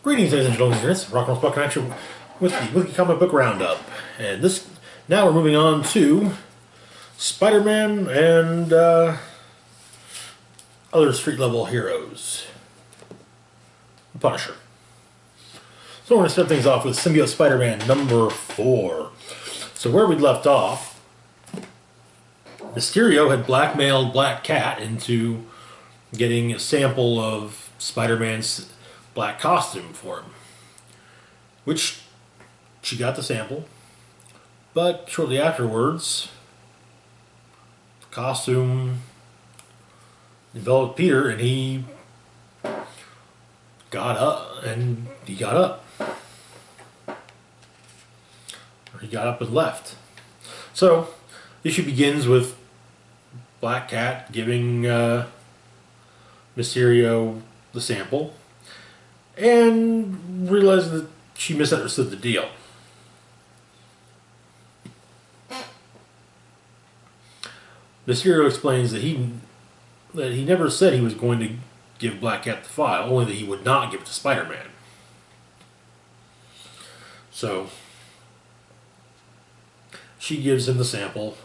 Greetings, ladies and gentlemen. It's Rock and Roll Spot Connection with the Wiki Comic Book Roundup. And now we're moving on to Spider-Man and other street-level heroes. The Punisher. So we're going to start things off with Symbiote Spider-Man number 4. So where we left off, Mysterio had blackmailed Black Cat into getting a sample of Spider-Man's black costume for him, which she got the sample, but shortly afterwards the costume enveloped Peter and he got up and left. So the issue begins with Black Cat giving Mysterio the sample and realized that she misunderstood the deal. Mysterio explains that he never said he was going to give Black Cat the file, only that he would not give it to Spider-Man. So she gives him the sample.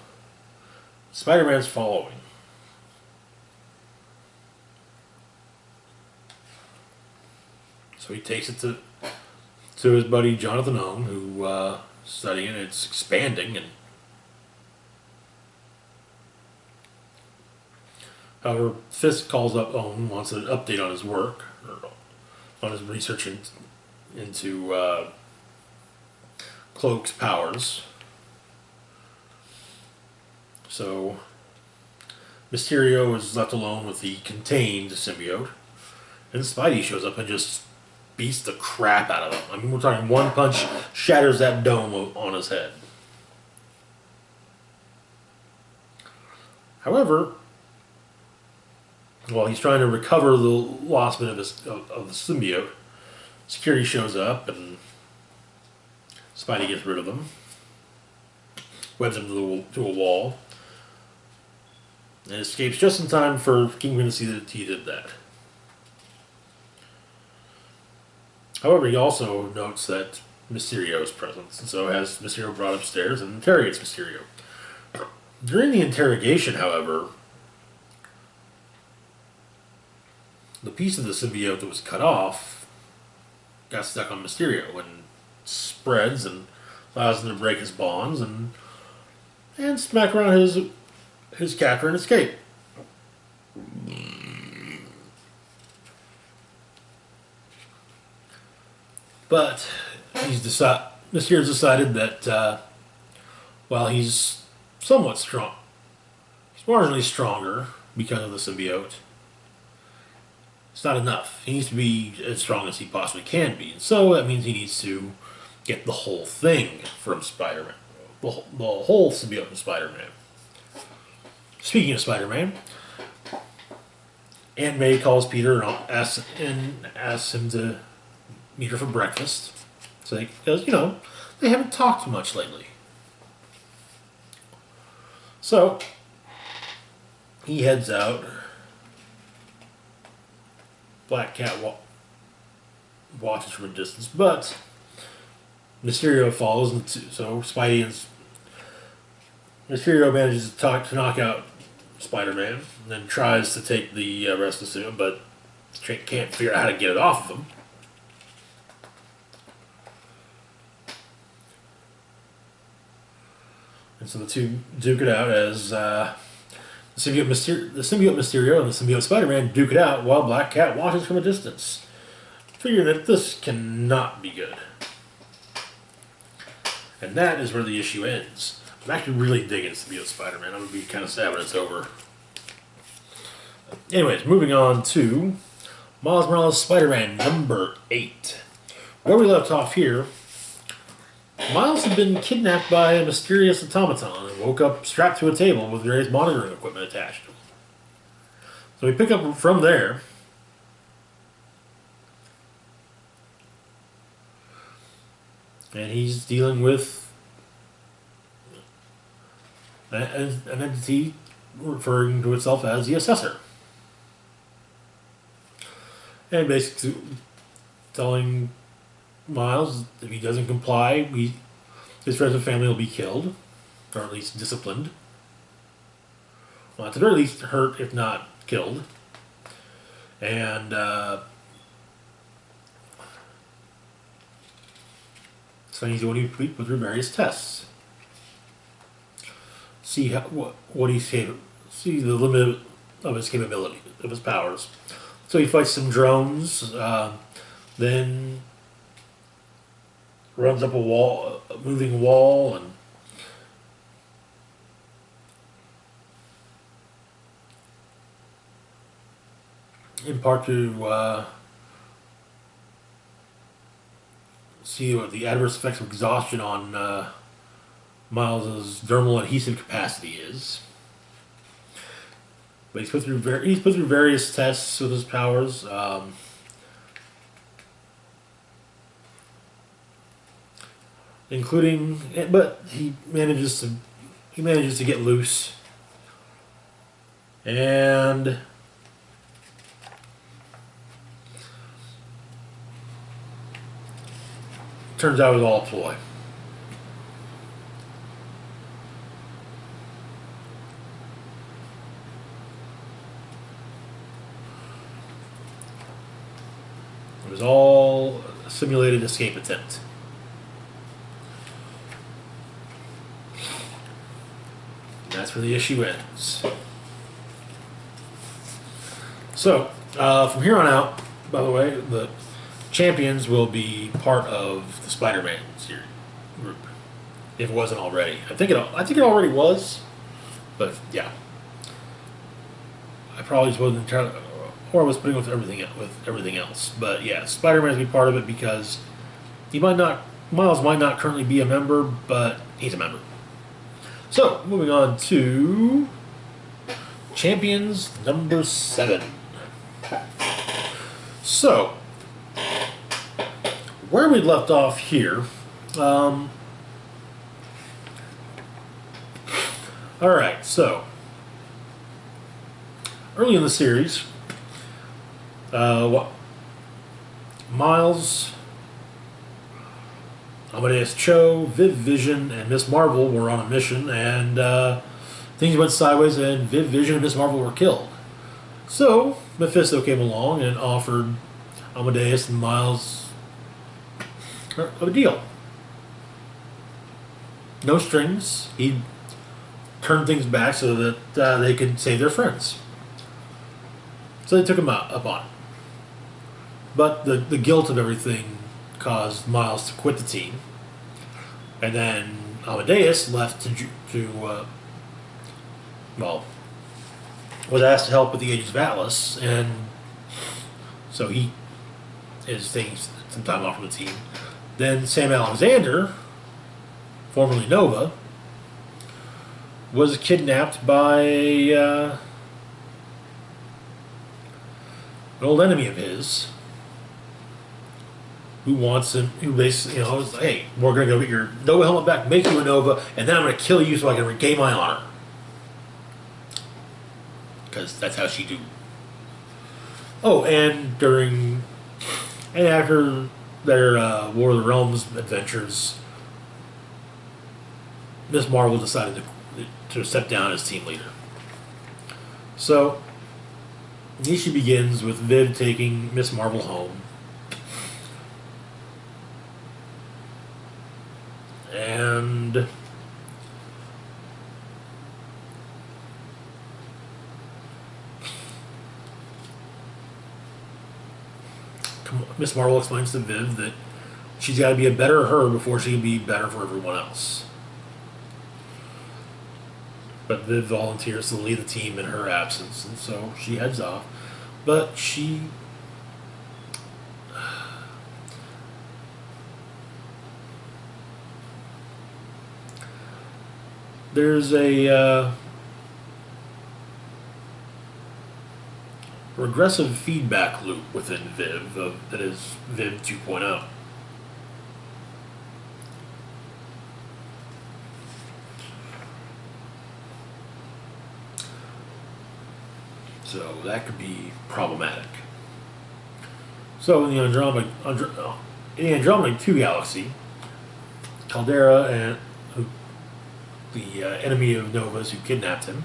Spider-Man's following. So he takes it to his buddy Jonathan Owen, who is studying it. It's expanding, and however, Fisk calls up Owen, wants an update on his work, or on his research into Cloak's powers. So Mysterio is left alone with the contained symbiote, and Spidey shows up and just beats the crap out of him. I mean, we're talking one punch shatters that dome on his head. However, while he's trying to recover the lost bit of the symbiote, security shows up and Spidey gets rid of him, webs him to a wall, and escapes just in time for Kingpin to see that he did that. However, he also notes that Mysterio is present, and so has Mysterio brought upstairs and interrogates Mysterio. During the interrogation, however, the piece of the symbiote that was cut off got stuck on Mysterio and spreads and allows him to break his bonds and smack around his captor and escape. But Mysterio's decided that while he's somewhat strong, he's marginally stronger because of the symbiote, it's not enough. He needs to be as strong as he possibly can be. And so that means he needs to get the whole thing from Spider-Man. The whole symbiote from Spider-Man. Speaking of Spider-Man, Aunt May calls Peter and asks him to meet her for breakfast. So because, they haven't talked much lately. So he heads out. Black Cat watches from a distance, but Mysterio follows, and so Spidey and Mysterio manages to knock out Spider-Man, and then tries to take the rest of the suit, but can't figure out how to get it off of him. And so the two duke it out as the symbiote Mysterio and the symbiote Spider-Man duke it out while Black Cat watches from a distance, figuring that this cannot be good. And that is where the issue ends. I'm actually really digging symbiote Spider-Man. I'm going to be kind of sad when it's over. Anyways, moving on to Miles Morales Spider-Man number 8. Where we left off here, Miles had been kidnapped by a mysterious automaton and woke up strapped to a table with various monitoring equipment attached to him. So we pick up from there. And he's dealing with an entity referring to itself as the Assessor. And basically, telling Miles if he doesn't comply, his friends and family will be killed, or at least disciplined. Well, at the very least, hurt, if not killed. And so he's going to put through various tests. See what he's capable. See the limit of his capability, of his powers. So he fights some drones, then runs up a moving wall, and in part to see what the adverse effects of exhaustion on Miles's dermal adhesive capacity is. But he's put through various tests with his powers. Including, but he manages to get loose, and turns out it was all a ploy. It was all a simulated escape attempt. That's where the issue ends. So, from here on out, by the way, the champions will be part of the Spider-Man series group, if it wasn't already. I think it already was, but yeah, I probably just wasn't trying to, or I was putting with everything else. But yeah, Spider-Man will be part of it because Miles might not currently be a member, but he's a member. So, moving on to Champions number 7. So, where we left off here, alright, so, early in the series, Miles, Amadeus Cho, Viv Vision, and Miss Marvel were on a mission, and things went sideways, and Viv Vision and Miss Marvel were killed. So, Mephisto came along and offered Amadeus and Miles a deal. No strings. He turned things back so that they could save their friends. So they took him up on it. But the guilt of everything caused Miles to quit the team. And then Amadeus left was asked to help with the Agents of Atlas, and so he is taking some time off from the team. Then Sam Alexander, formerly Nova, was kidnapped by an old enemy of his, who wants him, who basically, was like, hey, we're going to go get your Nova helmet back, make you a Nova, and then I'm going to kill you so I can regain my honor. Because that's how she do. Oh, and after their War of the Realms adventures, Miss Marvel decided to step down as team leader. So, the issue begins with Viv taking Miss Marvel home. And Miss Marvel explains to Viv that she's got to be a better her before she can be better for everyone else. But Viv volunteers to lead the team in her absence, and so she heads off. But there's a regressive feedback loop within Viv that is Viv 2.0. So that could be problematic. So in the Andromeda 2 galaxy, Caldera and the enemy of Nova's who kidnapped him,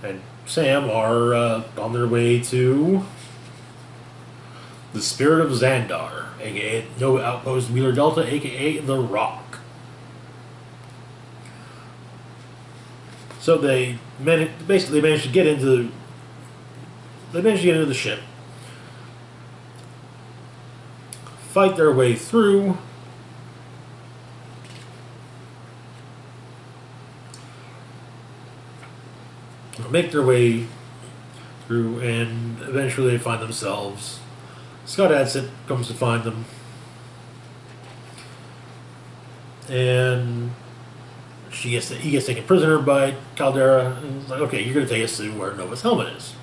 and Sam are on their way to the Spirit of Xandar, aka Nova Outpost Wheeler Delta, aka The Rock. So they basically managed to get into the ship, fight their way through, make their way through, and eventually they find themselves. Scott Adsit comes to find them, and he gets taken prisoner by Caldera, and he's like, okay, you're going to take us to where Nova's helmet is.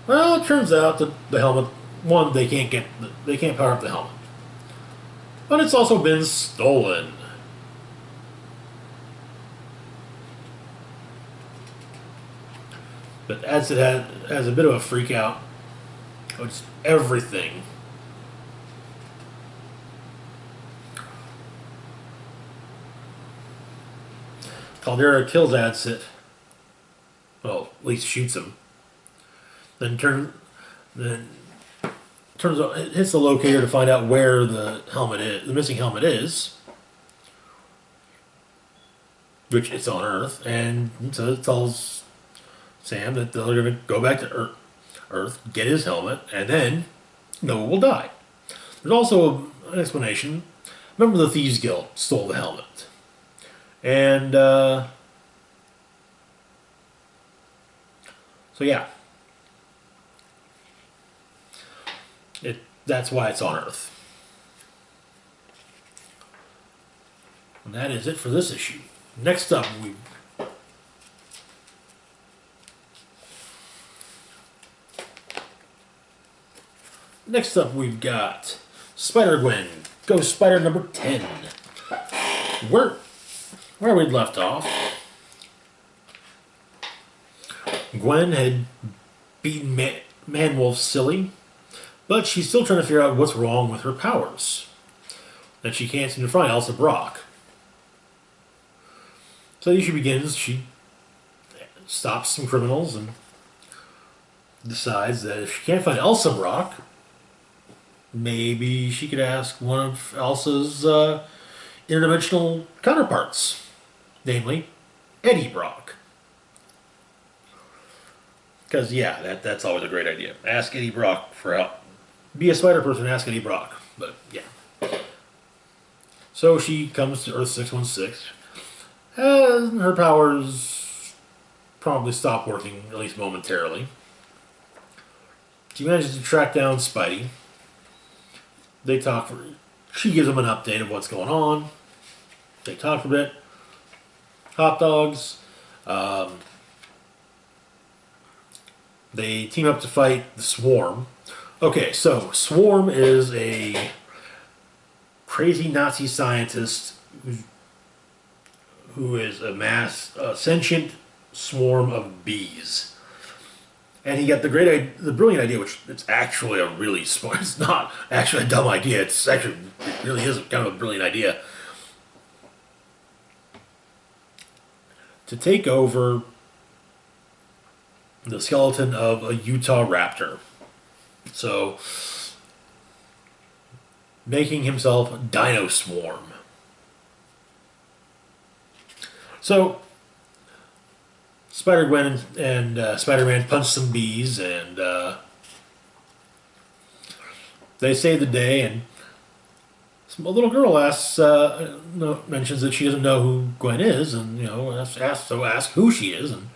Well, it turns out that the helmet, one, they can't power up the helmet, but it's also been stolen. But Adsit has a bit of a freak out. It's everything. Caldera kills Adsit. Well, at least shoots him. Then turns out it hits the locator to find out where the missing helmet is, which it's on Earth, and so it tells Sam that they're going to go back to Earth, get his helmet, and then Noah will die. There's also an explanation. Remember, the Thieves Guild stole the helmet, and so yeah, that's why it's on Earth. And that is it for this issue. Next up, we've got Spider-Gwen, Ghost Spider number 10. Where we'd left off, Gwen had beaten Man-Wolf silly, but she's still trying to figure out what's wrong with her powers. And she can't seem to find Elsa Brock. So the issue begins, she stops some criminals and decides that if she can't find Elsa Brock, maybe she could ask one of Elsa's interdimensional counterparts, namely Eddie Brock. Because, yeah, that's always a great idea. Ask Eddie Brock for help. Be a spider person, ask Eddie Brock. But, yeah. So she comes to Earth 616, and her powers probably stop working, at least momentarily. She manages to track down Spidey. They talk she gives him an update of what's going on. They talk for a bit. Hot dogs. They team up to fight the Swarm. Okay, so Swarm is a crazy Nazi scientist who is a sentient swarm of bees. And he got the brilliant idea, which it's actually a really smart, it's not actually a dumb idea, it really is kind of a brilliant idea, to take over the skeleton of a Utah raptor. So, making himself Dino Swarm. So, Spider-Gwen and Spider-Man punch some bees, and they save the day, and a little girl mentions that she doesn't know who Gwen is, and asks who she is, and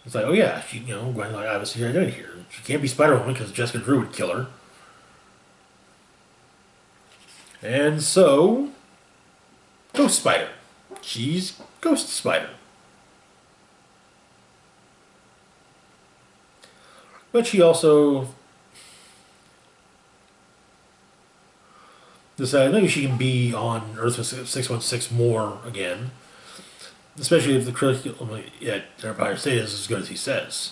it's like, oh yeah, Gwen obviously her identity here. She can't be Spider-Woman because Jessica Drew would kill her. And so, Ghost Spider. She's Ghost Spider. But she also decided maybe she can be on Earth 616 more again. Especially if the curriculum at Empire State is as good as he says.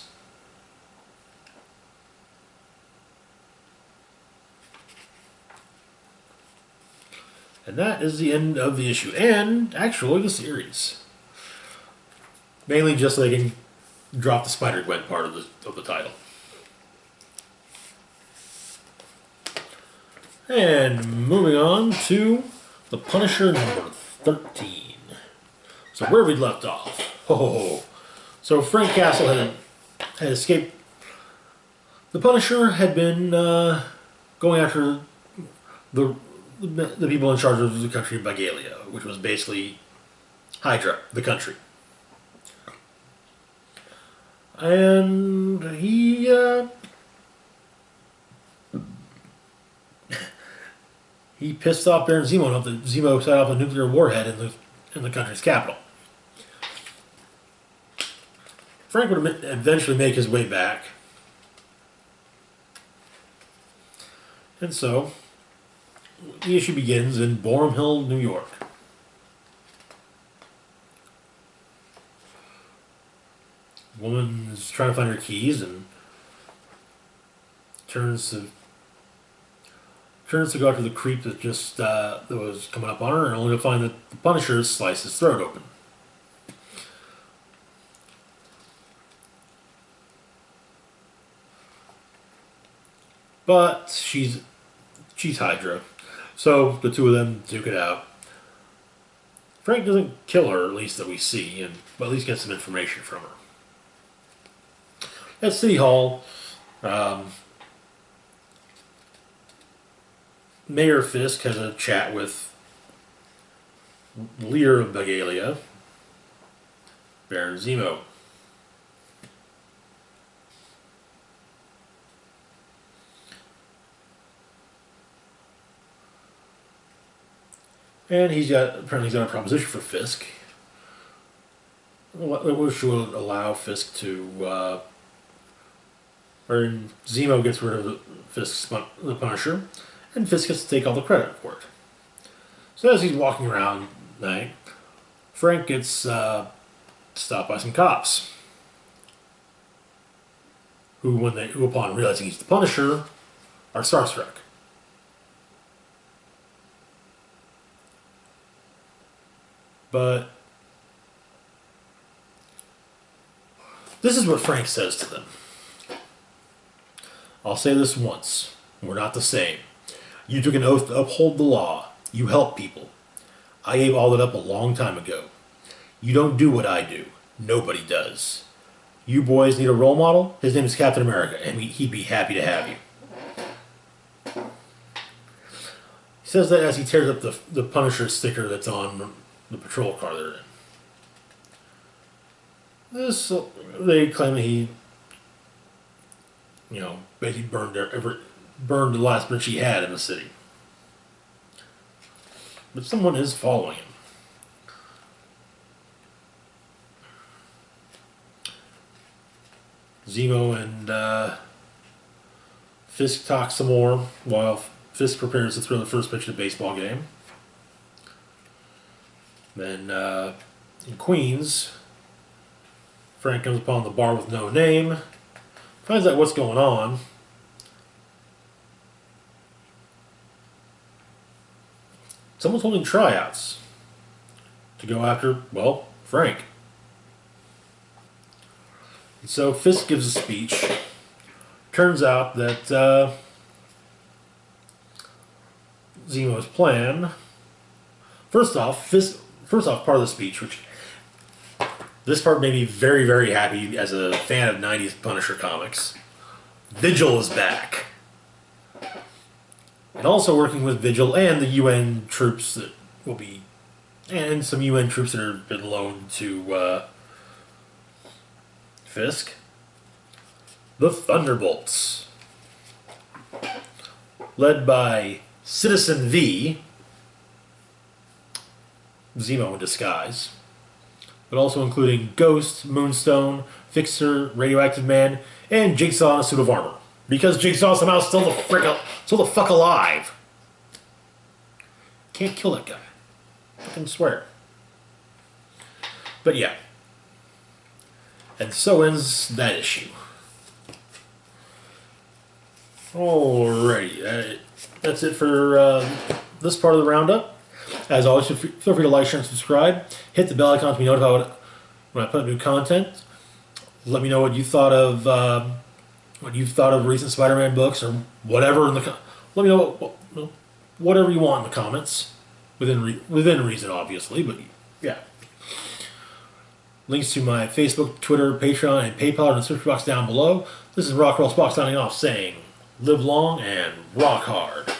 And that is the end of the issue, and actually the series. Mainly just so they can drop the Spider-Gwen part of the title. And moving on to The Punisher number 13. So where we left off. So Frank Castle had escaped. The Punisher had been going after the people in charge of the country of Bagalia, which was basically Hydra, the country. And he pissed off Baron Zemo enough that Zemo set off a nuclear warhead in the country's capital. Frank would eventually make his way back. And so, the issue begins in Borum Hill, New York. A woman is trying to find her keys and turns to go after the creep that that was coming up on her, and only to find that the Punisher sliced his throat open. But she's Hydra, so the two of them duke it out. Frank doesn't kill her, at least that we see, but at least get some information from her. At City Hall, Mayor Fisk has a chat with the leader of Bagalia, Baron Zemo. And apparently he's got a proposition for Fisk, which will allow Fisk to, or Zemo gets rid of the Punisher, and Fisk gets to take all the credit for it. So as he's walking around at night, Frank gets stopped by some cops, who upon realizing he's the Punisher, are starstruck. But this is what Frank says to them. I'll say this once. We're not the same. You took an oath to uphold the law. You help people. I gave all that up a long time ago. You don't do what I do. Nobody does. You boys need a role model? His name is Captain America, and he'd be happy to have you. He says that as he tears up the Punisher sticker that's on the patrol car they're in. They claim that he, basically burned the last bridge he had in the city. But someone is following him. Zemo and Fisk talk some more while Fisk prepares to throw the first pitch of the baseball game. Then in Queens, Frank comes upon the bar with no name, finds out what's going on. Someone's holding tryouts to go after, Frank. And so Fisk gives a speech. Turns out that Zemo's plan. First off, part of the speech, which this part made me very, very happy as a fan of 90s Punisher comics. Vigil is back. And also working with Vigil and the UN troops that will be, and some UN troops that have been loaned to Fisk. The Thunderbolts. Led by Citizen V, Zemo in disguise, but also including Ghost, Moonstone, Fixer, Radioactive Man, and Jigsaw in a suit of armor. Because Jigsaw's somehow still the fuck alive. Can't kill that guy. Fucking swear. But yeah. And so ends that issue. Alrighty. That's it for this part of the roundup. As always, feel free to like, share, and subscribe. Hit the bell icon to be notified when I put up new content. Let me know what you thought of recent Spider-Man books or whatever. Let me know whatever you want in the comments, within reason, obviously. But yeah, links to my Facebook, Twitter, Patreon, and PayPal are in the description box down below. This is Rockwell Spock signing off, saying, "Live long and rock hard."